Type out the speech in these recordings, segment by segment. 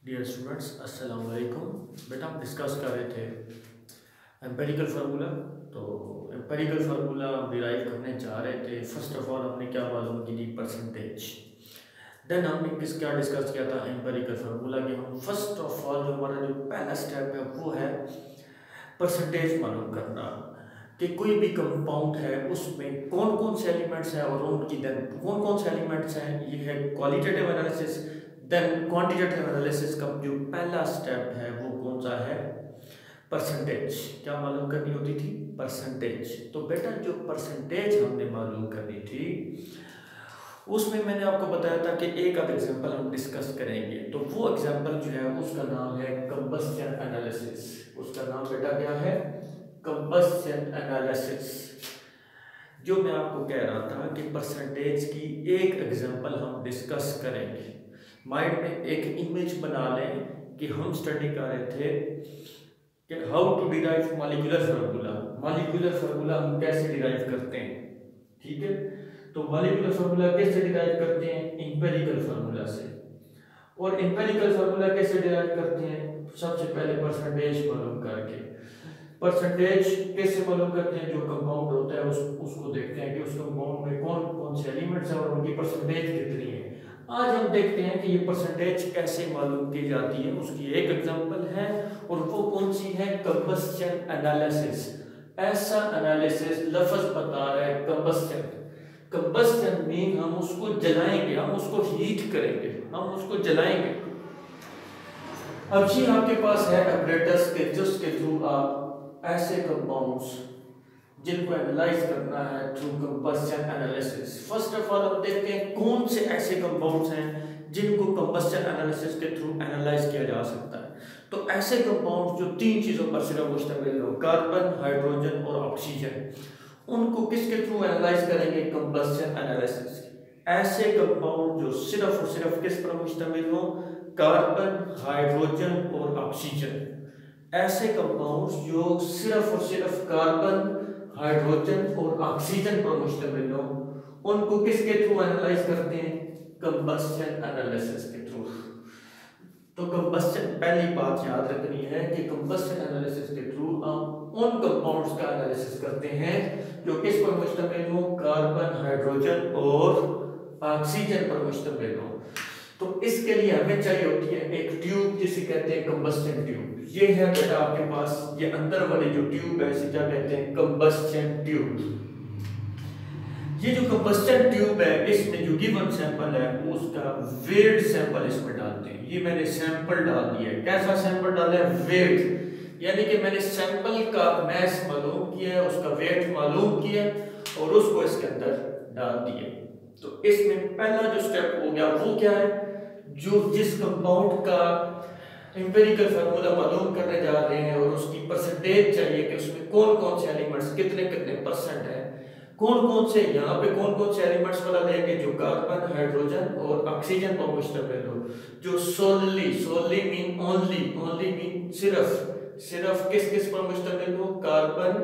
Dear students, अस्सलाम वालेकुम। बेटा हम डिस्कस कर रहे थे एम्पेरिकल फार्मूला। तो एम्पेरिकल फार्मूला हम डिराइव करने जा रहे थे। फर्स्ट ऑफ ऑल हमने क्या मालूम की थी? परसेंटेज। देन हमने क्या डिस्कस किया था एम्पेरिकल फार्मूला कि हम फर्स्ट ऑफ ऑल जो हमारा जो पहला स्टेप है वो है परसेंटेज मालूम करना कि कोई भी कंपाउंड है उसमें कौन कौन से एलिमेंट्स हैं और उनकी देन कौन कौन से एलिमेंट्स हैं। ये है qualitative analysis. Then quantitative analysis का जो पहला स्टेप है वो कौन सा है? परसेंटेज। क्या मालूम करनी होती थी? परसेंटेज। तो बेटा जो परसेंटेज हमने मालूम करनी थी उसमें मैंने आपको बताया था कि एक आध एग्जांपल हम डिस्कस करेंगे। तो वो एग्जांपल जो है उसका नाम है कंबस्शन एनालिसिस। उसका नाम बेटा क्या है? Combustion analysis. जो मैं आपको कह रहा था कि परसेंटेज की एक एग्जांपल हम डिस्कस करेंगे। माइंड में एक इमेज बना लें कि हम स्टडी कर रहे थे कि how to derive molecular formula. Molecular formula हम कैसे डिराइव करते हैं, ठीक है? तो मॉलिक्यूलर फार्मूला कैसे डिराइव करते हैं? एम्पिरिकल फार्मूला से। और एम्पिरिकल फार्मूला कैसे डिराइव करते हैं? सबसे पहले परसेंटेज मालूम करके। परसेंटेज कैसे मालूम करते हैं? जो कंपाउंड होता है उसको देखते हैं कि उस कंपाउंड में कौन कौन से एलिमेंट्स हैं और उनकी परसेंटेज कितनी है। आज हम देखते हैं कि ये परसेंटेज कैसे मालूम की जाती है। उसकी एक एग्जांपल है और वो कौन सी है? Combustion analysis. ऐसा एनालिसिस लफ्ज बता रहा है कंबस्शन। कंबस्शन मीन हम उसको जलाएंगे, हम उसको हीट करेंगे, हम उसको जलाएंगे। अब जी आपके पास है एपरेटस के जिसके थ्रू आप ऐसे कंपाउंड्स जिनको एनालाइज करना है through combustion analysis. First of all हम देखते हैं कौन से ऐसे कंपाउंड्स हैं जिनको कंबस्शन एनालिसिस के थ्रू एनालाइज किया जा सकता है। तो ऐसे कंपाउंड्स जो तीन चीजों पर सिर्फ मुश्तमिल हो, कार्बन, हाइड्रोजन और ऑक्सीजन, उनको किसके थ्रू एनालाइज करेंगे? Combustion analysis. ऐसे कंपाउंड जो सिर्फ और सिर्फ किस पर मुश्तमिल हो? कार्बन, हाइड्रोजन और ऑक्सीजन। ऐसे कंपाउंड्स जो सिर्फ और सिर्फ कार्बन, हाइड्रोजन और ऑक्सीजन पर मुश्तमिल हो, उनको किसके थ्रू एनालाइज करते हैं? कंबस्शन एनालिसिस के थ्रू। तो कंबस्शन, पहली बात याद रखनी है कि कंबस्शन एनालिसिस के थ्रू हम उन कंपाउंड्स का एनालिसिस करते हैं जो किस पर मुश्तमिल हो? कार्बन, हाइड्रोजन और ऑक्सीजन पर मुश्तमिल हो। तो इसके लिए हमें चाहिए होती है एक ट्यूब जिसे कहते हैं कंबस्शन ट्यूब। ये है बेटा आपके पास, ये अंदर वाली जो ट्यूब है इसे क्या कहते हैं? Combustion tube. ये जो कंबस्शन ट्यूब है इसमें जो गिवन सैंपल है उसका वेट सैंपल इसमें डालते हैं। ये मैंने सैंपल डाल दिया है। कैसा सैंपल डाला है? वेट। यानी कि मैंने सैंपल का मैस मालूम किया है, उसका वेट मालूम किया और उसको इसके अंदर डाल दिया। तो इसमें पहला जो स्टेप हो गया वो क्या है? जो जिस कंपाउंड का एम्पिरिकल फार्मूला मालूम करने जा रहे हैं और उसकी परसेंटेज चाहिए कि उसमें कौन कौन से एलिमेंट्स कितने कितने परसेंट है, कौन कौन से यहाँ पे कौन कौन से एलिमेंट्स वाला लेंगे जो कार्बन, हाइड्रोजन और ऑक्सीजन पर मुश्तमिल हो। जो सोली, सोली मीन ओनली, ओनली मीन सिर्फ, सिर्फ किस किस पर मुश्तमिल हो? कार्बन,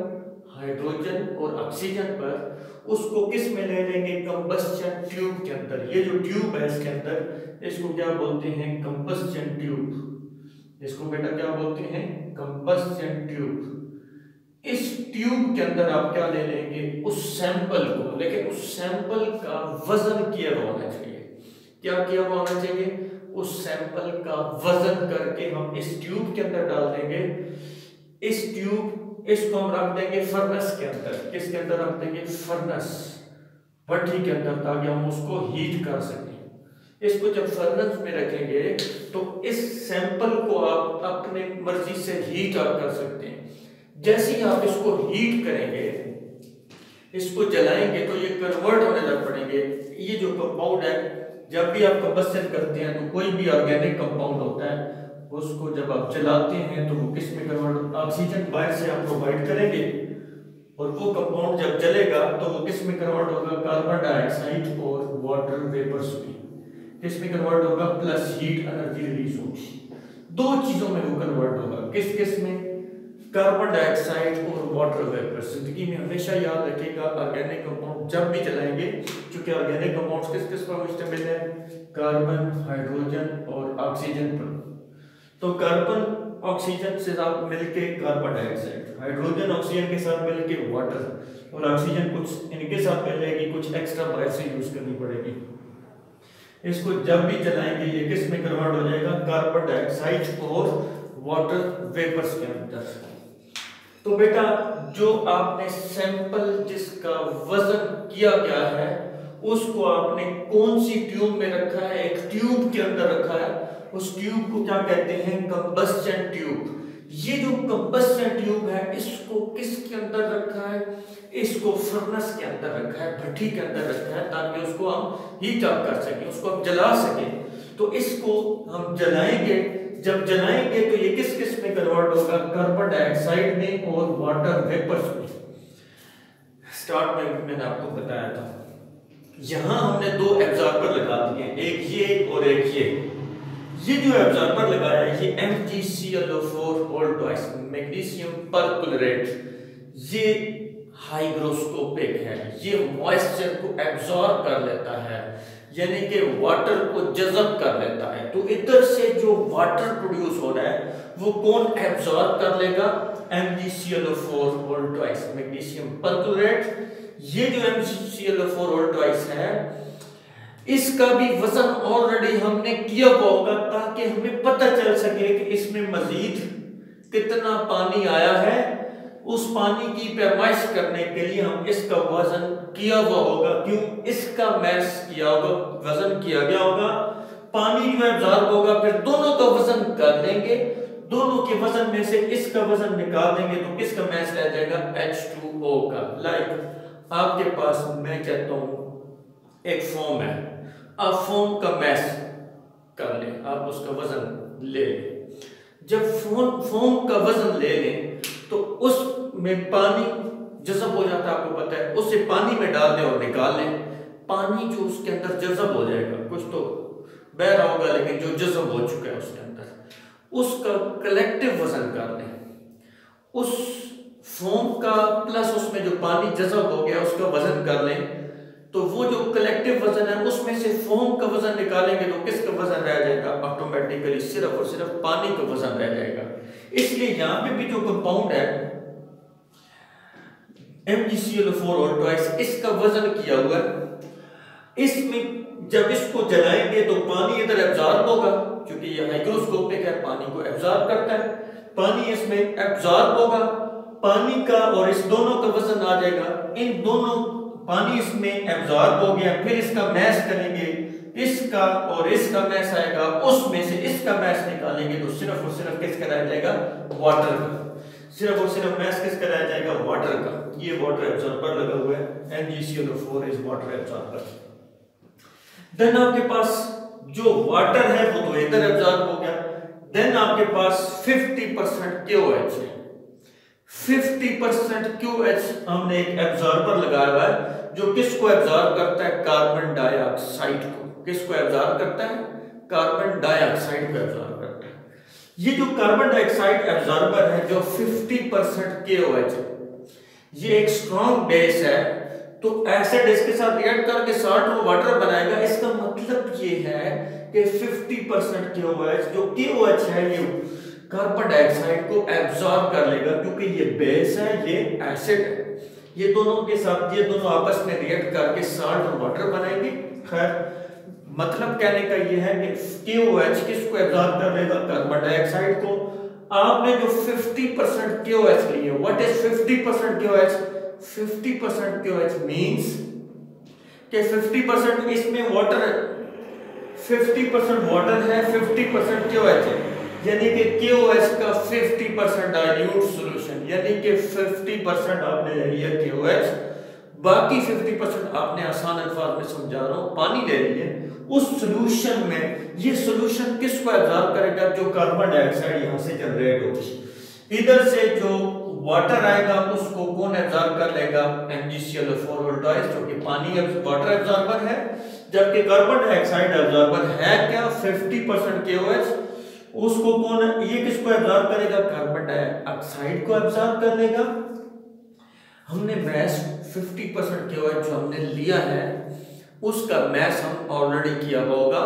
हाइड्रोजन और ऑक्सीजन पर। उसको किस में ले लेंगे? कंबस्शन ट्यूब के अंदर। ये जो ट्यूब है इसके अंदर, इसको क्या बोलते हैं? Combustion tube. इसको बेटा क्या बोलते हैं? Combustion tube. इस ट्यूब के अंदर आप क्या ले लेंगे? उस सैंपल को। लेकिन उस सैंपल का वजन किया हुआ होना चाहिए। क्या किया हुआ होना चाहिए? उस सैंपल का वजन करके हम इस ट्यूब के अंदर डाल देंगे। इस ट्यूब, इसको हम रख देंगे फर्नेस के अंदर। किसके अंदर रख देंगे? फर्नेस, भट्टी के अंदर, ताकि हम उसको हीट कर सकें। इसको जब फर्नेस में रखेंगे तो इस सैंपल को आप अपने मर्जी से हीट आप कर सकते हैं। जैसे ही आप इसको हीट करेंगे, इसको जलाएंगे तो ये कन्वर्ट होने लग पड़ेंगे। ये जो कंपाउंड है, जब भी आप कंबस्शन करते हैं तो कोई भी ऑर्गेनिक कंपाउंड होता है, उसको जब आप जलाते हैं तो वो किस में कन्वर्ट? ऑक्सीजन बाहर से आप प्रोवाइड करेंगे और वो कंपाउंड जब जलेगा तो वो किस में कन्वर्ट होगा? कार्बन डाइऑक्साइड और वाटर वेपर्स में। किस में कन्वर्ट होगा? प्लस हीट एनर्जी रिलीज होगी। दो चीजों में वो कन्वर्ट होगा। किस किस में? कार्बन डाइऑक्साइड और वाटर वेपर। जिंदगी में हमेशा याद रखिएगा, ऑर्गेनिक कंपाउंड जब भी चलाएंगे, क्योंकि ऑर्गेनिक कंपाउंड्स किस किस पर मुश्तमिल है? कार्बन, हाइड्रोजन और ऑक्सीजन पर। तो कार्बन ऑक्सीजन से साथ मिलके कार्बन डाइऑक्साइड, हाइड्रोजन ऑक्सीजन के साथ मिलके वाटर, और ऑक्सीजन कुछ इनके साथ मिल जाएगी, कुछ एक्स्ट्रा बायोस यूज करनी पड़ेगी। इसको जब भी जलाएंगे ये किस में कन्वर्ट हो जाएगा, कार्बन डाइऑक्साइड और वाटर वेपर्स के अंदर। तो बेटा जो आपने सैंपल जिसका वजन किया गया है उसको आपने कौन सी ट्यूब में रखा है, एक ट्यूब के अंदर रखा है, उस ट्यूब को क्या कहते हैं, कंबस्शन ट्यूब। ये जो कंबस्शन ट्यूब है इसको किसके अंदर रखा है, इसको फर्नेस के अंदर रखा है, भट्टी के अंदर रखा है, ताकि उसको हम हीट अप कर सकें, उसको हम जला सकें। तो इसको हम जलाएंगे, जब जलाएंगे तो ये किस किस में कन्वर्ट होगा, कार्बन डाइऑक्साइड में और वाटर वेपर्स में। स्टार्ट में मैंने आपको बताया था, यहां हमने दो एब्जॉर्बर लगा दिए, एक ये और एक ये जो एब्जॉर्बर लगाया है ये MgClO4 और ट्वाइस मैग्नीशियम परक्लोरेट, ये हाइग्रोस्कोपिक है, ये मॉइस्चर को एब्जॉर्ब कर लेता है, यानी कि वाटर को जज़ब कर लेता है। तो इधर से जो वाटर प्रोड्यूस हो रहा है वो कौन एब्जॉर्ब कर लेगा, MgClO4 और ट्वाइस मैग्नीशियम परक्लोरेट। ये जो MgClO4 और ट्वाइस है इसका भी वजन ऑलरेडी हमने किया हुआ होगा, ताकि हमें पता चल सके कि इसमें मजीद कितना पानी आया है। उस पानी की पैमाइश करने के लिए हम इसका वजन किया हुआ होगा, क्यों, इसका मैस किया होगा, वजन किया गया होगा। पानी जो एब्जॉर्ब होगा फिर दोनों का वजन कर लेंगे, दोनों के वजन में से इसका वजन निकाल देंगे तो किसका मैस रह जाएगा, H2O का। लाइक आपके पास मैं कहता हूं एक फोम है, आप फोम का मैस कर लें, आप उसका वजन ले लें। जब फोम का वजन ले लें तो उसमें पानी जज़ब हो जाता है, आपको पता है, उसे पानी में डाल दें और निकाल लें। पानी जो उसके अंदर जज़ब हो जाएगा, कुछ तो बह रहा होगा लेकिन जो जज़ब हो चुका है उसके अंदर, उसका कलेक्टिव वजन कर लें। उस फोम का प्लस उसमें जो पानी जज़ब हो गया उसका वजन कर लें, तो वो जो कलेक्टिव वजन है उसमें से फोम का वजन निकालेंगे तो किसका वजन रह जाएगा, ऑटोमेटिकली सिर्फ और सिर्फ पानी का वजन रह जाएगा। इसलिए यहां पे भी जो कंपाउंड है MgClO4 और ट्वाइस, इसका वजन किया हुआ है। इसमें जब इसको जलाएंगे तो पानी इधर एब्जॉर्ब होगा, क्योंकि ये हाइग्रोस्कोपिक है, पानी को एब्जॉर्ब करता है, पानी इसमें एब्जॉर्ब होगा, पानी का और इस दोनों का वजन आ जाएगा। इन दोनों पानी इसमें एब्जॉर्ब हो गया, फिर इसका मैश करेंगे, इसका और इसका मैश आएगा, उसमें से इसका मैश निकालेंगे तो सिर्फ और सिर्फ किसका रह जाएगा, वाटर का। सिर्फ और सिर्फ मैश किसका रह जाएगा, वाटर का। ये वाटर एब्जॉर्बर लगा हुआ है, MgClO4 is water absorber. Then आपके पास जो वाटर है वो तो इधर एब्जॉर्ब हो गया। देन आपके पास 50% QH है, 50% QH हमने एक एब्जॉर्बर लगाया हुआ है जो किसको एब्जॉर्ब करता है, कार्बन डाइऑक्साइड को। किसको एब्जॉर्ब करता है, कार्बन डाइऑक्साइड को एब्जॉर्ब करता है। ये जो कार्बन डाइऑक्साइड एब्जॉर्बर है जो 50% KOH है, ये एक स्ट्रॉन्ग बेस है, तो एसिड इसके साथ रिएक्ट करके साल्ट और वाटर बनाएगा। इसका मतलब ये है कि 50% KOH, जो KOH है ये कार्बन डाइऑक्साइड को एब्जॉर्ब कर लेगा, क्योंकि ये बेस है, ये एसिड है। ये दोनों के साथ, ये दोनों आपस में रिएक्ट करके साल्ट और वाटर बनाएंगे। खैर मतलब कहने का ये है कि KOH किसको एब्जॉर्ब कर लेगा, कार्बन डाइऑक्साइड को। आपने जो 50% KOH ली है, what is 50% KOH? 50% KOH means कि 50% इसमें वाटर है, 50% वाटर है, 50% KOH है, यानी कि KOH का 50% डाइल्यूट सॉल्यूशन, यानी कि 50% आपने ले लिया KOH, बाकी 50% आपने आसान अल्फाज में समझा रहा हूं, पानी ले लिया। उस सॉल्यूशन में ये सॉल्यूशन किसको एब्जॉर्ब करेगा, जो कार्बन डाइऑक्साइड यहां से जनरेट होगी। इधर से जो वाटर आएगा उसको कौन एब्जॉर्ब कर लेगा, MgClO4 और ट्वाइस, जो कि पानी वाटर एब्जॉर्बर है, जबकि कार्बन डाइऑक्साइड एब्जॉर्बर है क्या, 50% KOH। उसको कौन, ये किसको एब्जॉर्ब करेगा, कार्बन डाइऑक्साइड को एब्जॉर्ब कर लेगा। हमने मैस 50% KOH जो हमने लिया है उसका मैस हम ऑलरेडी किया होगा।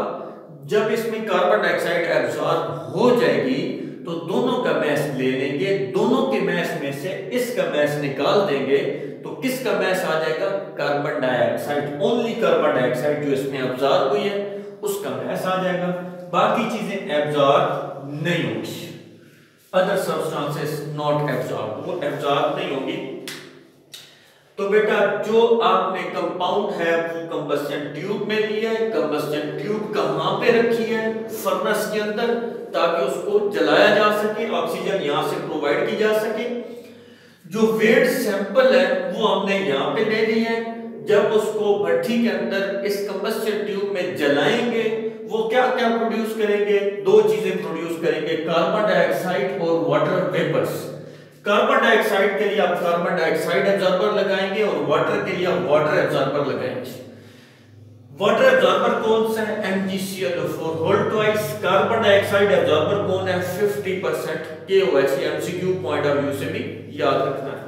जब इसमें कार्बन डाइऑक्साइड एब्जॉर्ब हो जाएगी तो दोनों का मैस ले लेंगे, दोनों के मैस में से इसका मैस निकाल देंगे, तो किसका मैस आ जाएगा? Carbon dioxide, only carbon dioxide जो इसमें एब्जॉर्ब हुई है उसका मैस आ जाएगा, बाकी चीजें एब्जॉर्ब नहीं होंगी, अदर सब्सटेंसेस नॉट एब्जॉर्ब, वो एब्जॉर्ब नहीं होगी। तो बेटा जो आपने कंपाउंड है वो कंबस्शन ट्यूब में लिया है, कंबस्शन ट्यूब कहां पे रखी है? फर्नेस के अंदर, ताकि उसको जलाया जा सके, ऑक्सीजन यहां से प्रोवाइड की जा सके। जो वेट सैंपल है वो हमने यहां पे ले ली है, जब उसको भट्ठी के अंदर इस कंबस्शन ट्यूब में जलाएंगे वो क्या क्या प्रोड्यूस करेंगे? दो चीजें प्रोड्यूस करेंगे, कार्बन डाइऑक्साइड और वाटर वेपर्स। कार्बन डाइऑक्साइड के लिए आप कार्बन डाइऑक्साइड एब्जॉर्बर लगाएंगे और वाटर के लिए आप वाटर एब्जॉर्बर लगाएंगे। वाटर एब्जॉर्बर कौन सा है? MgCl4 whole twice. Carbon dioxide absorber कौन है? 50% KOH। MCQ point of view से भी याद रखना है।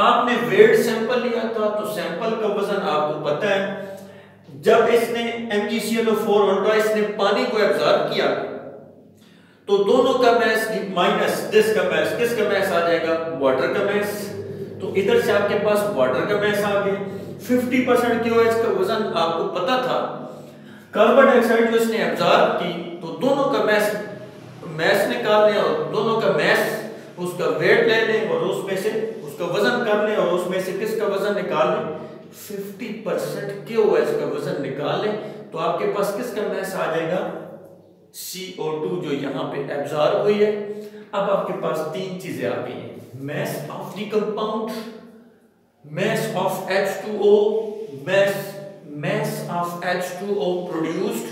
आपने वेट सैंपल लिया था तो सैंपल का वजन आपको पता है, जब इसने MgCl4 होल ट्वाइस ने पानी को एब्जॉर्ब किया तो दोनों का मैस माइनस किसका मैस आ जाएगा? वाटर का मैस। तो इधर से आपके पास वाटर का मैस आ गया। 50% KOH का वजन आपको पता था, कार्बन डाइऑक्साइड जो इसने एब्जॉर्ब की तो दोनों का मैस निकाल लें और दोनों का मैस उसका वेट ले लें और उसमें से उसका वजन कर लें और उसमें से किसका वजन निकाल लें? 50% KOH का वजन निकाल लें तो आपके पास किसका मैस आ जाएगा? CO2 जो यहाँ पे एब्जॉर्ब हुई है। अब आपके पास तीन चीजें आ गई हैं, mess of the compound, mass of H2O, mass of H2O produced,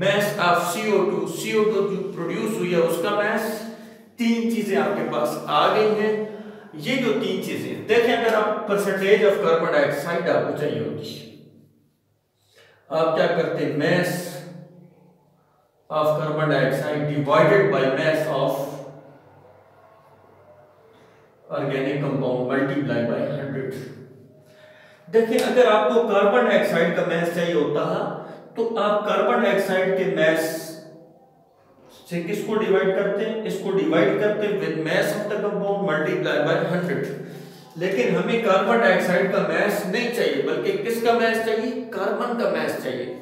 mass of CO2 जो प्रोड्यूस हुई है उसका मैस। तीन चीजें आपके पास आ गई हैं। ये जो तीन चीजें देखें, अगर आप परसेंटेज ऑफ कार्बन डाइऑक्साइड आपको चाहिए होती, आप क्या करते? Mass of carbon dioxide divided by mass of organic compound multiplied by 100। देखिए, अगर आपको कार्बन डाइऑक्साइड का मैस चाहिए होता है तो आप कार्बन डाइऑक्साइड के मैस से किसको डिवाइड करते हैं? इसको डिवाइड करते हैं with mess of the compound multiply by 100। लेकिन हमें कार्बन डाइऑक्साइड का मैस नहीं चाहिए, बल्कि किसका मैस चाहिए? कार्बन का मैस चाहिए।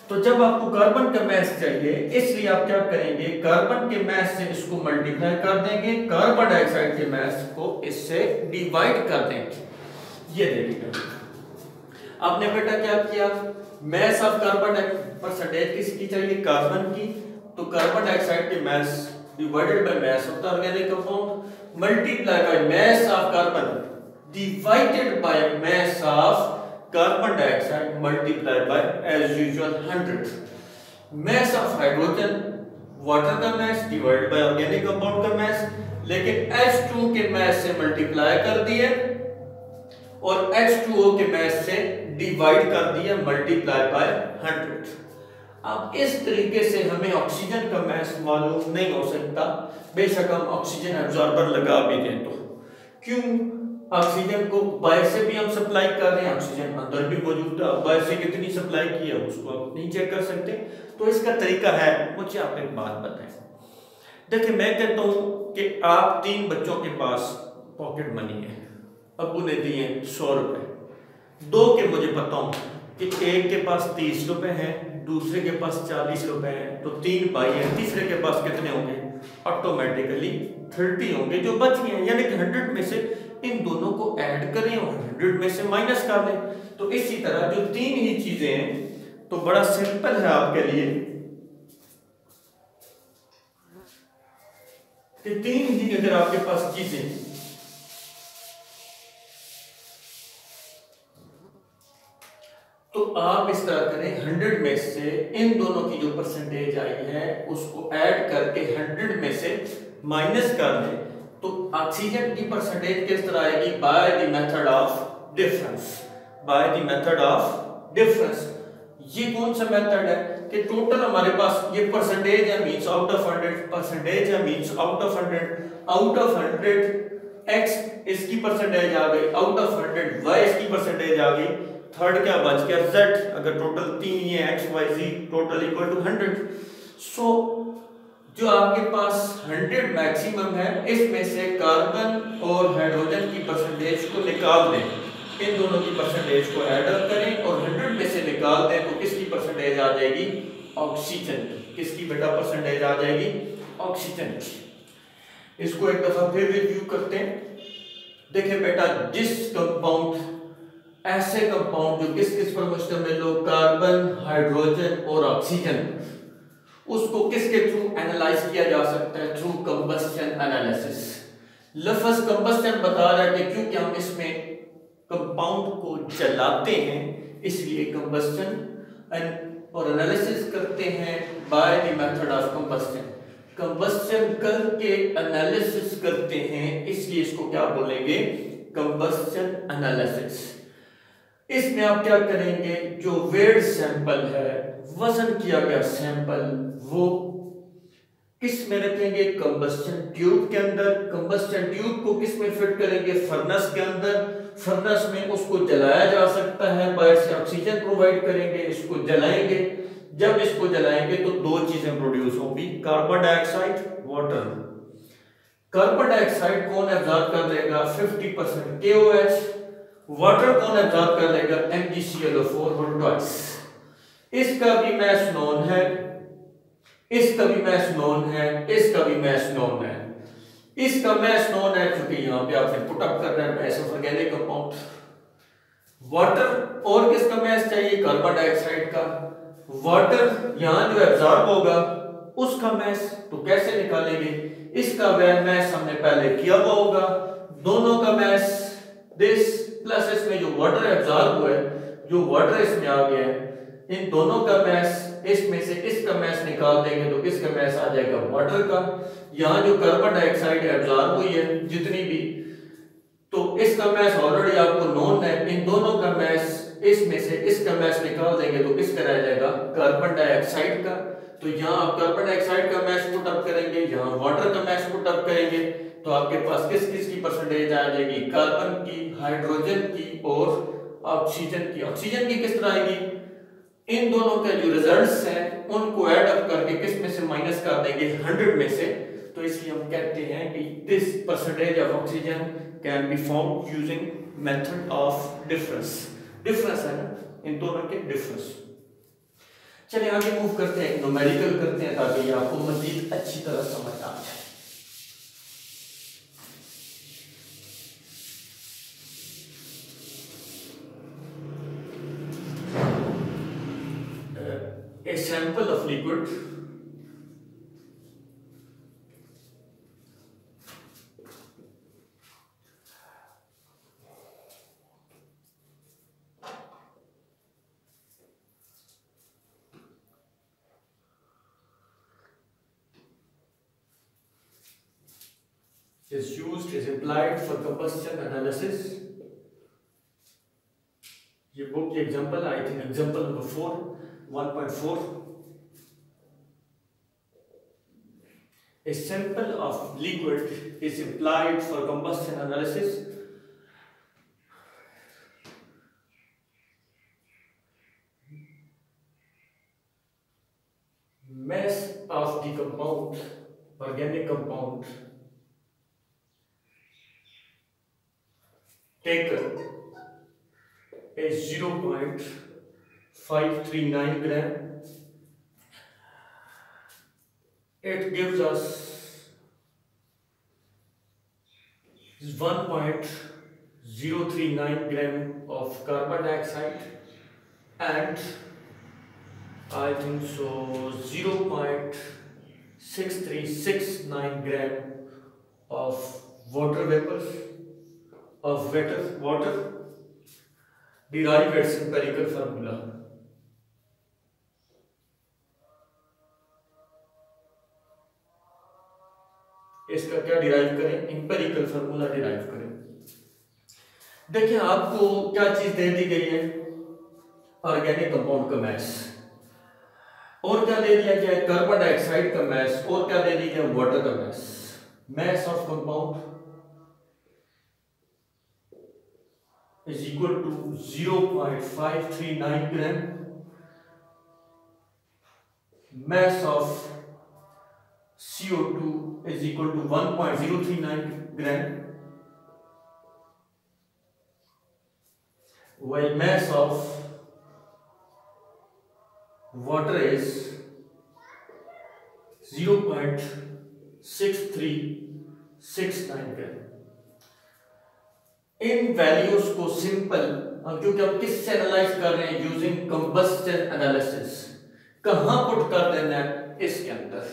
तो जब आपको कार्बन का मैस चाहिए, इसलिए आप क्या करेंगे? कार्बन के मैस से इसको मल्टीप्लाई कर देंगे, कार्बन डाइऑक्साइड के मैस को इससे डिवाइड कर देंगे। ये देखिएगा, आपने बेटा क्या किया? मैस ऑफ कार्बन परसेंटेज किसकी चाहिए? कार्बन की। तो कार्बन डाइऑक्साइड के mass divided by mass of the organic compound multiply by mass of carbon divided by mass of carbon dioxide multiply by as usual 100। Mass of hydrogen water का mass divided by organic compound का mass, लेकिन H2 के mess से multiply कर दिए और H2O के mess से डिवाइड कर दिया मल्टीप्लाई बाय 100। अब इस तरीके से हमें ऑक्सीजन का मैस मालूम नहीं हो सकता, बेशक हम ऑक्सीजन एब्जॉर्बर लगा भी दें तो। क्यों? ऑक्सीजन को बाहर से भी हम सप्लाई कर रहे हैं, ऑक्सीजन अंदर भी मौजूद है, बाहर से कितनी सप्लाई की है उसको आप नहीं चेक कर सकते। तो इसका तरीका है, मुझे आप एक बात बताएं। देखिए, मैं कहता हूं कि आप तीन बच्चों के पास पॉकेट मनी है, अब्बू ने दिए 100 रुपए, दो के मुझे पता हूं कि एक के पास 30 रुपए हैं, दूसरे के पास 40 रुपए हैं, तो 3 भाई हैं, तीसरे के पास कितने होंगे? ऑटोमेटिकली 30 होंगे जो बच गए हैं। यानी कि 100 में से इन दोनों को ऐड करें और 100 में से माइनस कर लें। तो इसी तरह जो तीन ही चीजें हैं, तो बड़ा सिंपल है आपके लिए कि तीन ही अगर आपके पास चीजें तो आप इस तरह करें, 100 में से इन दोनों की जो परसेंटेज आई है उसको ऐड करके 100 में से माइनस कर दें, तो ऑक्सीजन की परसेंटेज किस तरह आएगी? By the method of difference. By the method of difference, ये कौन सा मेथड है कि टोटल हमारे पास ये परसेंटेज है मींस आउट ऑफ 100, परसेंटेज है means out of 100, out of 100 x इसकी परसेंटेज आ गई, आउट ऑफ 100 y इसकी परसेंटेज आ गई, थर्ड क्या बच गया Z, अगर टोटल 3 ये X Y Z total equal to 100। So जो आपके पास 100 मैक्सिमम है, इसमें से कार्बन और हाइड्रोजन की परसेंटेज को निकाल दें, इन दोनों की परसेंटेज को ऐड अप करें और 100 में से निकाल दें तो किसकी परसेंटेज आ जाएगी? ऑक्सीजन की। किसकी बेटा परसेंटेज आ जाएगी? ऑक्सीजन की। इसको एक दफा फिर रिव्यू करते हैं। देखिए बेटा, जिस कंपाउंड, ऐसे कंपाउंड जो किस किस पर मुश्तमिल हो, कार्बन, हाइड्रोजन और ऑक्सीजन, उसको किसके थ्रू एनालाइज किया जा सकता है? Through combustion analysis. लफ्ज कंबस्शन बता रहा है कि क्योंकि हम इसमें कंपाउंड को जलाते हैं, इसलिए कंबस्शन और एनालिसिस करते हैं by the method of combustion. Combustion करके एनालिसिस करते हैं, इसलिए इसको क्या बोलेंगे? Combustion analysis. इसमें आप क्या करेंगे? जो वेट सैंपल है, वजन किया गया सैंपल, वो किस में रखेंगे? कंबस्शन ट्यूब के अंदर। कंबस्शन ट्यूब को किस में फिट करेंगे? फर्नेस के अंदर। फर्नेस में उसको जलाया जा सकता है, बाहर से ऑक्सीजन प्रोवाइड करेंगे, इसको जलाएंगे। जब इसको जलाएंगे तो दो चीजें प्रोड्यूस होंगी, carbon dioxide, water. Carbon dioxide कौन एब्जॉर्ब कर लेगा? 50% KOH। वाटर कौन एब्जॉर्ब कर लेगा? MgClO4 whole twice. इसका भी मैस नोन है, इसका भी मैस नोन है, इसका भी मैस नोन है। इसका मैस नोन है क्योंकि यहां पे आपने पुट अप करना है mass of organic compound. Water और किसका मैस चाहिए? कार्बन डाइऑक्साइड का। वाटर यहां जो एब्जॉर्ब होगा उसका मैस, तो कैसे निकालेंगे? इसका मैस हमने पहले किया हुआ होगा, दोनों का मैस दिस प्लस इसमें जो वाटर एब्जॉर्ब हुआ है, जो वाटर इसमें आ गया है, इन दोनों का मैस, इसमें से इसका मैस निकाल देंगे तो किसका मैस आ जाएगा? वाटर का। यहां जो कार्बन डाइऑक्साइड एब्जॉर्ब हुई है जितनी भी, तो इसका मैस ऑलरेडी आपको नोन है, इन दोनों का मैस, इसमें से इसका मैस निकाल देंगे तो किसका रह जाएगा? कार्बन डाइऑक्साइड का। तो यहां आप कार्बन डाइऑक्साइड का मैस पुट अप करेंगे, यहां वाटर का मैस पुट अप करेंगे, तो आपके पास किस किस की परसेंटेज आ जाएगी? कार्बन की, हाइड्रोजन की और ऑक्सीजन की। ऑक्सीजन की किस तरह आएगी? इन दोनों के जो रिजल्ट्स हैं उनको ऐड अप करके किस में से माइनस कर देंगे? 100 में से। तो इसलिए हम कहते हैं कि this percentage of oxygen can be found using method of difference. Difference है ना, इन दोनों के डिफरेंस। चलिए आगे मूव करते हैं, न्यूमेरिकल करते हैं ताकि ये आपको मजीद अच्छी तरह समझ आ जाए। A sample of liquid is applied for combustion analysis. ये बुक की example, I think example number 4 1.4। A sample of liquid is applied for combustion analysis. Mass of the compound, organic compound, taken is 0.539 gram. It gives us 1.039 gram of carbon dioxide and I think so 0.6369 gram of water vapors of water derived its empirical formula. इसका क्या derive करें? Empirical formula derive करें। देखिए आपको क्या चीज दे दी गई है? ऑर्गेनिक कंपाउंड का मैस, और क्या दे दिया गया है? कार्बन डाइऑक्साइड का मैस, और क्या दे दिया गया? वाटर का mass. Mass of compound is equal to 0.539 gram. Mass of CO2 is equal to 1.039 gram, while mass of water is 0.6369 gram. In values को सिंपल, क्योंकि हम किससे एनालाइज कर रहे हैं, यूजिंग कंबस्शन एनालिसिस, कहां पुट कर देना है, इसके अंदर।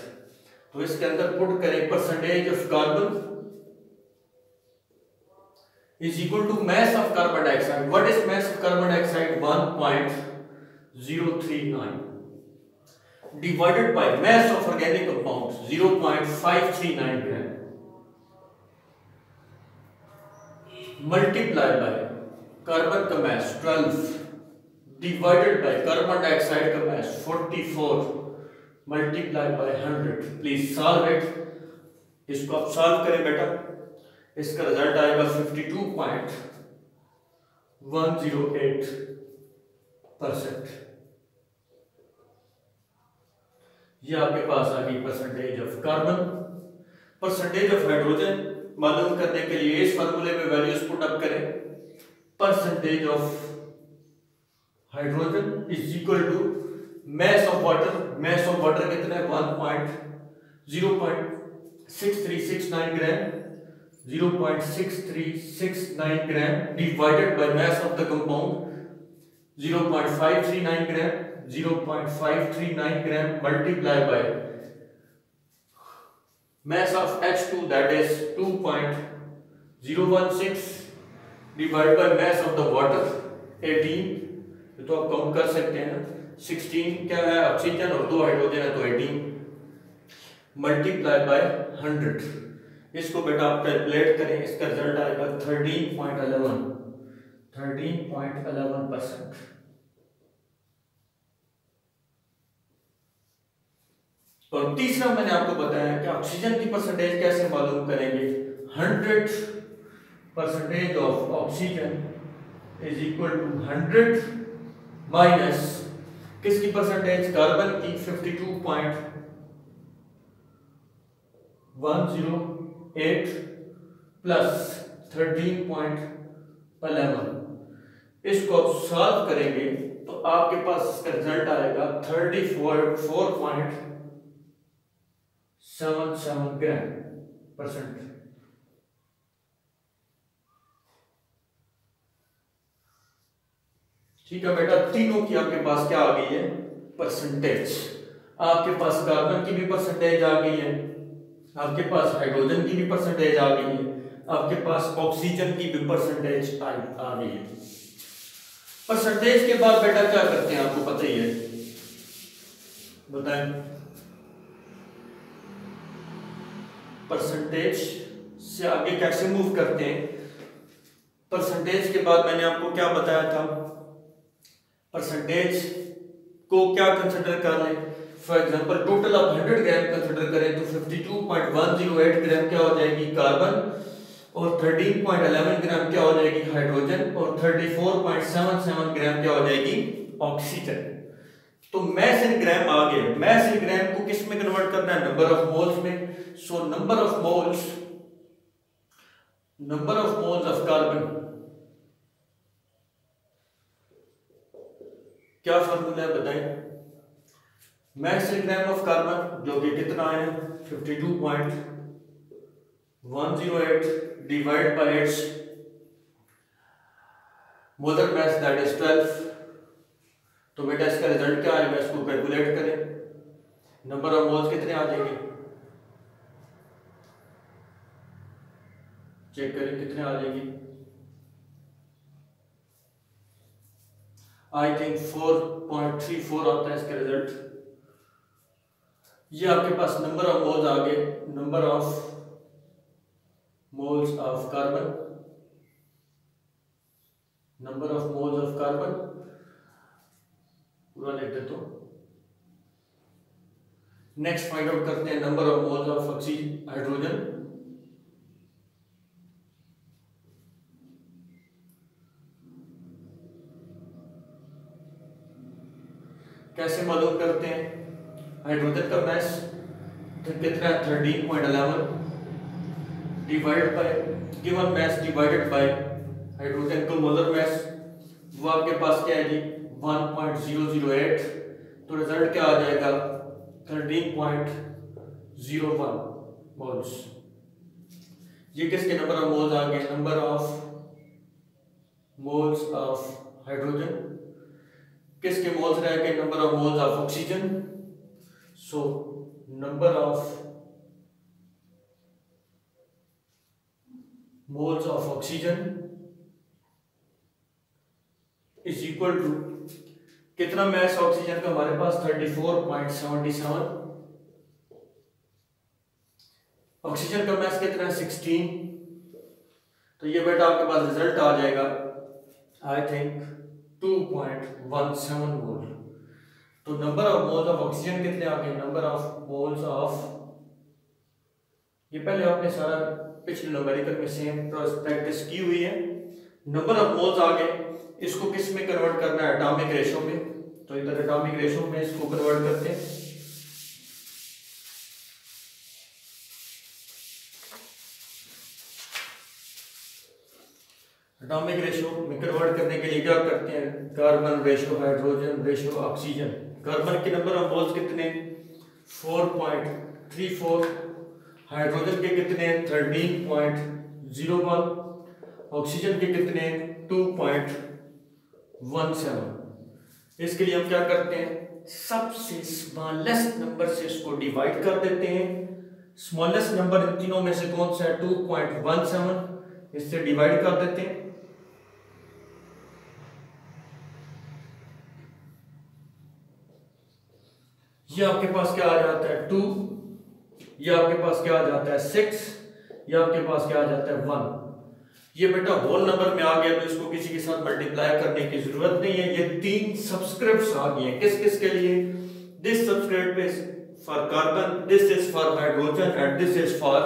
तो इसके अंदर पुट करें percentage of carbon is equal to mass of carbon dioxide. What is mass of carbon dioxide? 1.039 divided by mass of organic compound 0.539 gram, multiply by carbon का mass 12 divided by carbon dioxide का mass 44 multiply by 100। Please solve it. इसको आप solve करें बेटा, इसका result आएगा 52.108%। ये आपके पास आ गई percentage of carbon. Percentage of hydrogen मालूम करने के लिए इस फार्मूले में वैल्यूज पुट अप करें। Percentage of hydrogen is equal to mass of water। mass of water कितना है? 0.6369 gram, 0.6369 gram divided by mass of the compound 0.539 gram, 0.539 gram multiply by mass of H2 that is 2.016 divide by mass of the water 18। तो आप count कर सकते हैं ना, 16 क्या है ऑक्सीजन और 2 हाइड्रोजन है, तो 18 मल्टीप्लाई बाय 100। इसको बेटा आप कैलकुलेट करें, इसका रिजल्ट आएगा 13.11%। और तीसरा मैंने आपको बताया कि ऑक्सीजन की परसेंटेज कैसे मालूम करेंगे। 100% of oxygen is equal to 100 minus किसकी परसेंटेज? कार्बन की 52.108 प्लस 13.11। इसको आप सॉल्व करेंगे तो आपके पास इसका रिजल्ट आएगा 34.77 ग्राम परसेंट। ठीक है बेटा, तीनों की आपके पास क्या आ गई है? परसेंटेज। आपके पास कार्बन की भी परसेंटेज आ गई है, आपके पास हाइड्रोजन की भी परसेंटेज आ गई है, आपके पास ऑक्सीजन की भी परसेंटेज आ गई है। परसेंटेज के बाद बेटा क्या करते हैं आपको पता ही है, बताएं। परसेंटेज से आगे कैसे मूव करते हैं? परसेंटेज के बाद मैंने आपको क्या बताया था, परसेंटेज को क्या कंसिडर कर लें। फॉर एग्जांपल टोटल आप 100 ग्राम कंसिडर करें तो 52.108 ग्राम क्या हो जाएगी? कार्बन, और 13.11 ग्राम क्या हो जाएगी? हाइड्रोजन, और 34.77 ग्राम क्या हो जाएगी? ऑक्सीजन। तो मैस इन ग्राम आ गए। मैस इन ग्राम को किस में कन्वर्ट करना है? नंबर ऑफ मोल्स में। सो number of moles of carbon, क्या फॉर्मूला है बताएं। मैक्स ग्राम ऑफ कार्बन जो कि कितना है? 52.108 divide by it's molar mass that is 12। तो बेटा इसका रिजल्ट क्या आएगा? इसको कैलकुलेट करें। नंबर ऑफ मोल्स कितने आ जाएंगे? चेक करें कितने आ जाएंगे। आई थिंक 4.34 आता है इसका रिजल्ट। ये आपके पास नंबर ऑफ मोल्स आ गए। Number of moles of carbon, number of moles of carbon पूरा लिख देता हूं। नेक्स्ट फाइंड आउट करते हैं number of moles of oxygen, hydrogen. कैसे मालूम करते हैं? हाइड्रोजन का मास कितना है 13.11 divide by given mass divided by hydrogen का मोलर मास, वो आपके पास क्या है जी 1.008, तो रिजल्ट क्या आ जाएगा 13.01 मोल्स। ये किसके नंबर ऑफ मोल्स आ गए? Number of moles of hydrogen. किसके मोल्स रह गए? Number of moles of oxygen. So number of moles of oxygen is equal to कितना मास ऑक्सीजन का हमारे पास 34.77, ऑक्सीजन का मास कितना है 16, तो ये बेटा आपके पास रिजल्ट आ जाएगा आई थिंक 2.17 मोल। तो number of moles of oxygen कितने आ गए? नंबर ऑफ मोल्स ऑफ, ये पहले आपने सारा पिछले न्यूमेरिकल में सेम प्रैक्टिस की हुई है। नंबर ऑफ मोल्स आ गए, इसको किस में कन्वर्ट करना है? एटॉमिक रेशो में। तो इधर एटॉमिक रेशो में इसको कन्वर्ट करते हैं। एटॉमिक रेशो में कन्वर्ट करने के लिए क्या करते हैं? Carbon ratio, hydrogen ratio, oxygen. Carbon के नंबर ऑफ मोल्स कितने? 4.34, हाइड्रोजन के कितने? 13.01, ऑक्सीजन के कितने? 2.17। इसके लिए हम क्या करते हैं? सबसे स्मॉलेस्ट नंबर से इसको डिवाइड कर देते हैं। स्मॉलेस्ट नंबर इन तीनों में से कौन सा है? 2.17, इससे डिवाइड कर देते हैं। ये आपके पास क्या आ जाता है 2, ये आपके पास क्या आ जाता है 6, ये आपके पास क्या आ जाता है 1। ये बेटा होल नंबर में आ गया, तो इसको किसी के साथ मल्टीप्लाई करने की जरूरत नहीं है। ये 3 सब्सक्रिप्ट्स आ गए हैं। किस किस के लिए? This subscript is for carbon, this is for hydrogen and this is for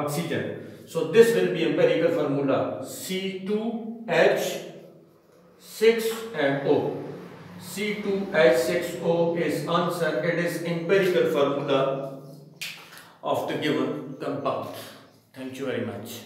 oxygen. So this will be empirical formula C2H6NO. C2H6O is answer. It is empirical formula of the given compound. Thank you very much.